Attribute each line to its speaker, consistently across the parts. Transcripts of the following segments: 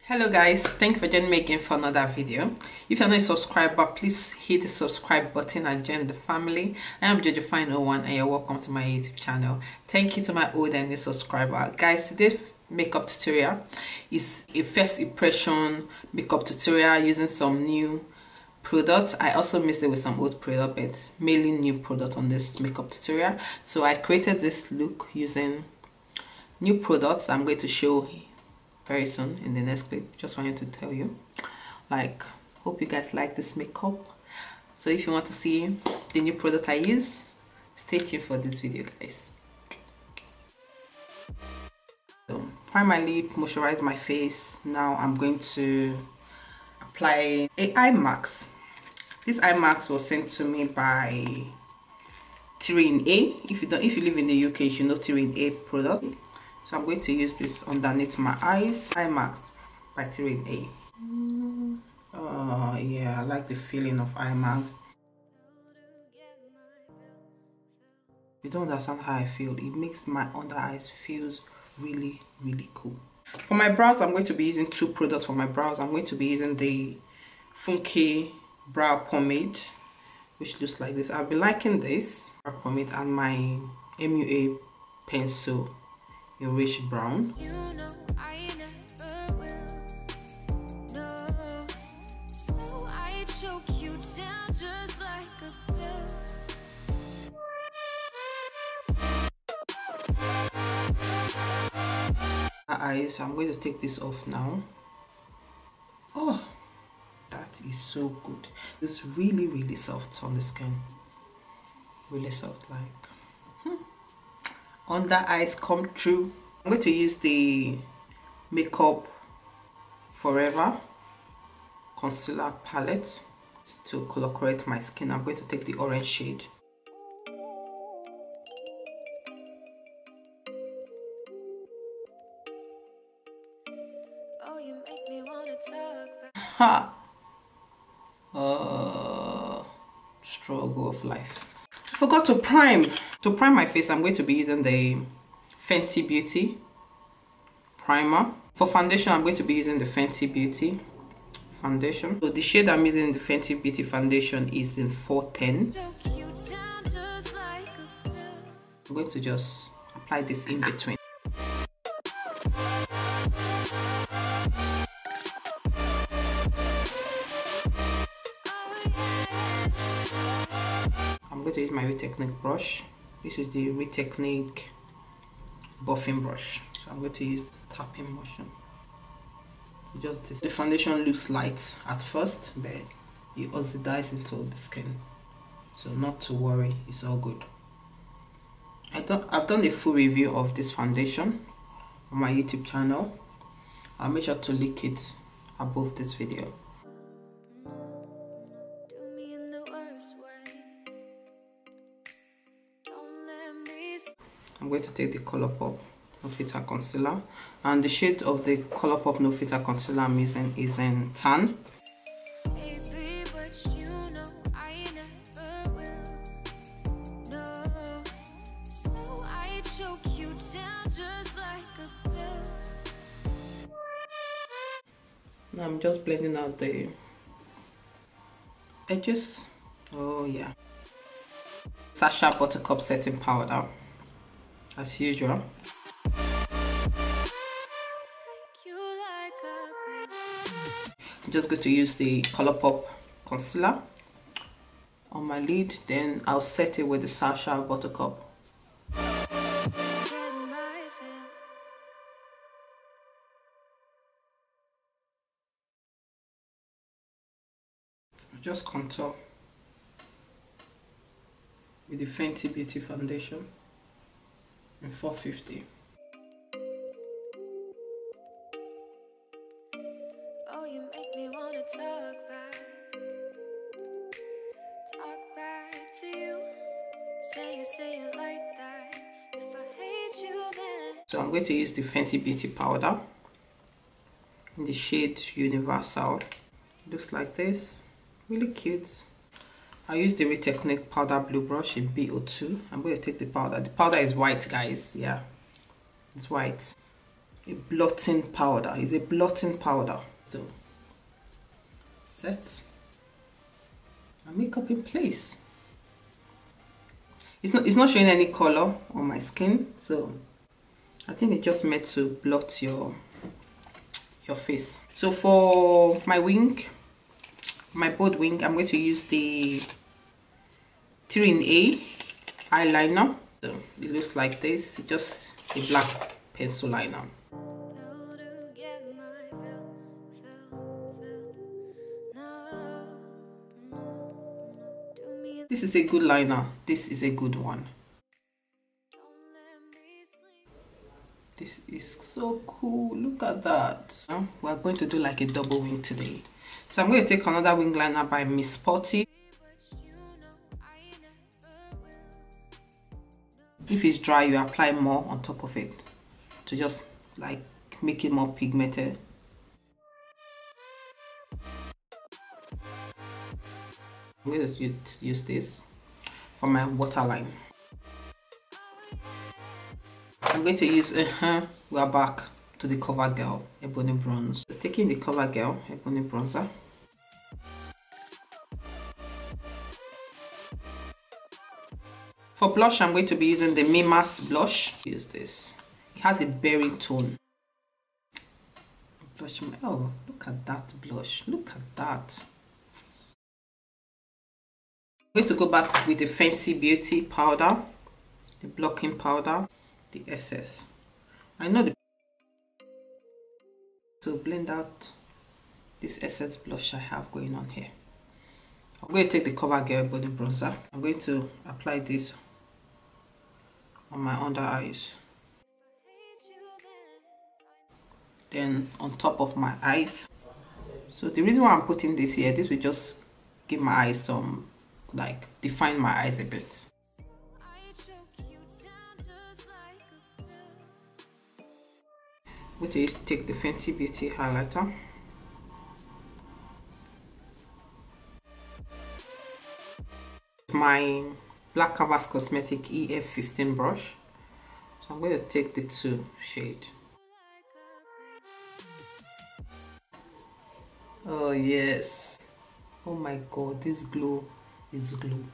Speaker 1: Hello guys, thank you for joining me again for another video. If you're not a subscriber, please hit the subscribe button and join the family. I am JojoFine01 and you're welcome to my YouTube channel. Thank you to my old and new subscriber. Guys, today's makeup tutorial is a first impression makeup tutorial using some new products. I also mixed it with some old product, but mainly new product on this makeup tutorial. So I created this look using new products. I'm going to show very soon in the next clip. Just wanted to tell you, hope you guys like this makeup. So if you want to see the new product I use, stay tuned for this video, guys. So prime my lip, moisturize my face. Now I'm going to apply a eye mask. This eye mask was sent to me by 3-in-A. If you live in the UK, you should know 3-in-A product. So I'm going to use this underneath my eyes. Eye mask by 3-in-A. Oh yeah, I like the feeling of eye mask. You don't understand how I feel. It makes my under eyes feels really cool. For my brows, I'm going to be using two products for my brows. I'm going to be using the Funky brow pomade, which looks like this. I've been liking this brow pomade, and my MUA pencil in rich brown. You know I never will. No. So I choke you down just like a pill. Eyes, I'm going to take this off now. Oh, that is so good. It's really soft on the skin. Really soft, under eyes come true. I'm going to use the Makeup Forever concealer palette to color correct my skin. I'm going to take the orange shade. Oh, you make me wanna talk. Struggle of life. I forgot to prime. To prime my face, I'm going to be using the Fenty Beauty primer. For foundation, I'm going to be using the Fenty Beauty foundation. So the shade I'm using in the Fenty Beauty foundation is in 410. I'm going to just apply this in between. I'm going to use my Retechnique brush. This is the Retechnique buffing brush. So I'm going to use the tapping motion. Just this. The foundation looks light at first, but it oxidizes into the skin. So not to worry, it's all good. I've done a full review of this foundation on my YouTube channel. I'll make sure to link it above this video. I'm going to take the Colourpop No Filter Concealer, and the shade of the Colourpop No Filter Concealer I'm using is in Tan. Now I'm just blending out the edges. Oh yeah. Sacha Buttercup setting powder, as usual. I'm just going to use the Colourpop concealer on my lid, then I'll set it with the Sacha Buttercup. Just contour with the Fenty Beauty foundation in 450. Oh, you make me wanna talk back to you. Say it like that. If I hate you, then. So I'm going to use the Fenty Beauty powder in the shade Universal. It looks like this. Really cute. I use the Retechnique powder blue brush in B02. I'm going to take the powder. The powder is white, guys. Yeah, it's white. a blotting powder. It's a blotting powder. So set my makeup in place. It's not showing any color on my skin, so I think it's just meant to blot your face. So for my wing, my bold wing, I'm going to use the 3 in A eyeliner. So it looks like this, just a black pencil liner. This is a good liner. This is a good one. This is so cool. Look at that. Now we're going to do like a double wing today. So I'm going to take another wing liner by Miss Spotty. If it's dry, you apply more on top of it to just like make it more pigmented. I'm going to use this for my waterline. I'm going to use we are back to the CoverGirl Ebony Bronze. So taking the CoverGirl Ebony Bronzer. For blush, I'm going to be using the Mimas blush. Use this. It has a berry tone. Blush. Oh, look at that blush. Look at that. I'm going to go back with the Fenty Beauty powder, the blocking powder, the SS. I know to blend out this SS blush I have going on here. I'm going to take the CoverGirl Body Bronzer. I'm going to apply this on my under eyes, then on top of my eyes. So the reason why I'm putting this here, this will just give my eyes some, like, define my eyes a bit. I'm going to take the Fenty Beauty highlighter. My Black Canvas Cosmetic EF15 brush. So I'm going to take the 2 shade. Oh yes. Oh my god, this glow is glue.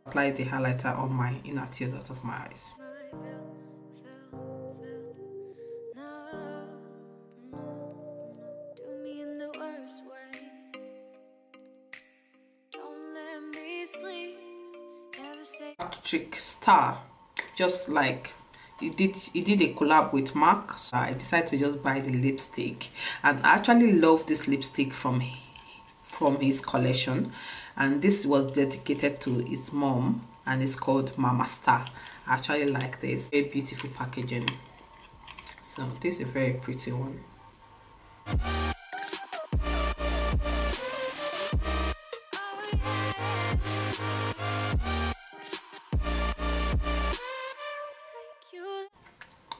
Speaker 1: Apply the highlighter on my inner tear dot of my eyes. Patrick Starrr, just like he did a collab with MAC, so I decided to just buy the lipstick, and I actually love this lipstick from his collection, and this was dedicated to his mom and it's called Mama Star. I actually like this. Very beautiful packaging. So this is a very pretty one.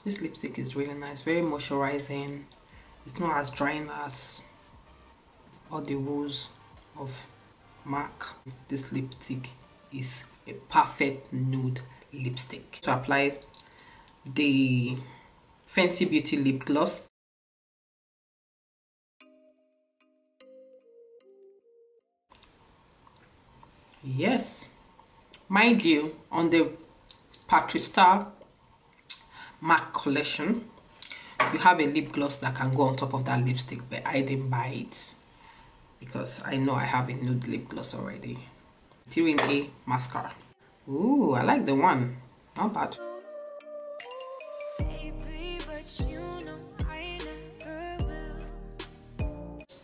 Speaker 1: This lipstick is really nice, very moisturizing. It's not as drying as all the woes of MAC. This lipstick is a perfect nude lipstick. To apply the Fenty Beauty lip gloss. Yes, mind you, on the Patrick Starrr MAC collection, you have a lip gloss that can go on top of that lipstick, but I didn't buy it because I know I have a nude lip gloss already. 3 in A mascara. Ooh, I like the one. Not bad.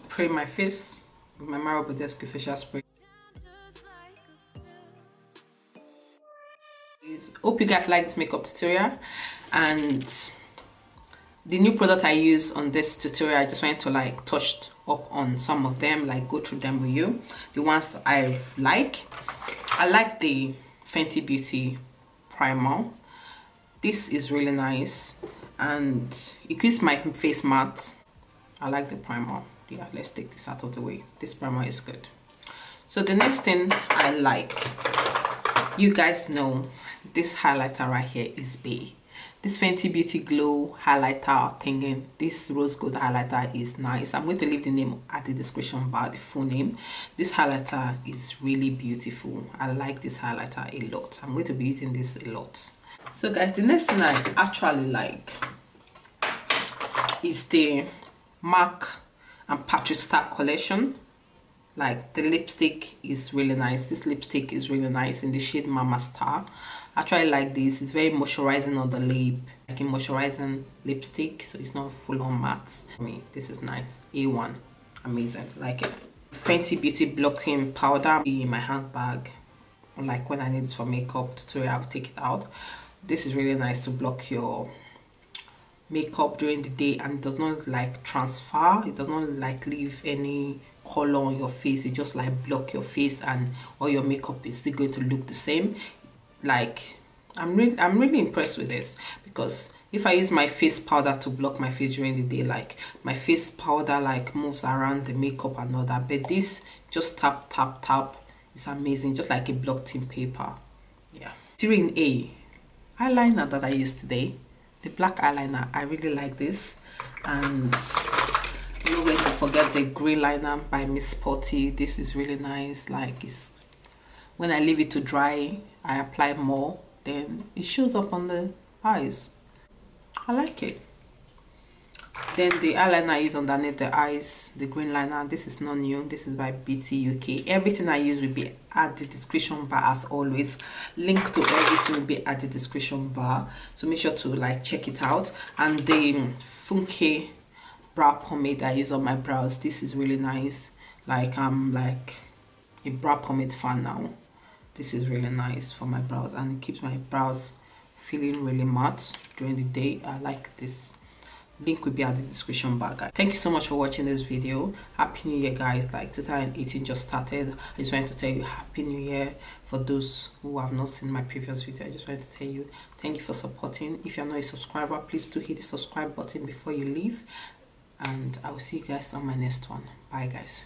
Speaker 1: Spray my face with my Mario Badescu facial spray. Hope you guys like this makeup tutorial, and the new product I use on this tutorial, I just went to like touch up on some of them, like go through them with you. The ones that I like the Fenty Beauty primer. This is really nice and it keeps my face matte. I like the primer. Yeah, let's take this out of the way. This primer is good. So the next thing I like You guys know this highlighter right here is Bay. This Fenty Beauty Glow highlighter thingy, this rose gold highlighter is nice. I'm going to leave the name at the description bar, the full name. This highlighter is really beautiful. I like this highlighter a lot. I'm going to be using this a lot. So guys, the next thing I actually like is the MAC and Patrick Starrr collection. Like, the lipstick is really nice. This lipstick is really nice in the shade Mama Star. I actually like this. It's very moisturizing on the lip, like a moisturizing lipstick, so it's not full on matte. I mean, this is nice. A1, amazing, like it. Fenty Beauty blocking powder in my handbag, like when I need it for makeup tutorial, I'll take it out. This is really nice to block your makeup during the day, and it does not like transfer. It does not like leave any color on your face. It just like block your face, and all your makeup is still going to look the same. Like, I'm really impressed with this, because if I use my face powder to block my face during the day, like my face powder like moves around the makeup and all that, but this just tap tap tap. It's amazing, just like a blocked in paper. Yeah. 3 eyeliner that I used today, the black eyeliner. I really like this, and I'm not going to forget the green liner by Miss Potty. This is really nice. Like, it's when I leave it to dry, I apply more, then it shows up on the eyes. I like it. Then the eyeliner I use underneath the eyes, the green liner. This is not new. This is by BT UK. Everything I use will be at the description bar as always. Link to everything will be at the description bar, so make sure to like check it out. And the Funke brow pomade I use on my brows. This is really nice. Like, I'm like a brow pomade fan now. This is really nice for my brows, and it keeps my brows feeling really matte during the day. I like this. Link will be at the description bar, guys. Thank you so much for watching this video. Happy New Year, guys. Like, 2018 just started. I just wanted to tell you Happy New Year. For those who have not seen my previous video, I just wanted to tell you thank you for supporting. If you're not a subscriber, please do hit the subscribe button before you leave, and I will see you guys on my next one. Bye, guys.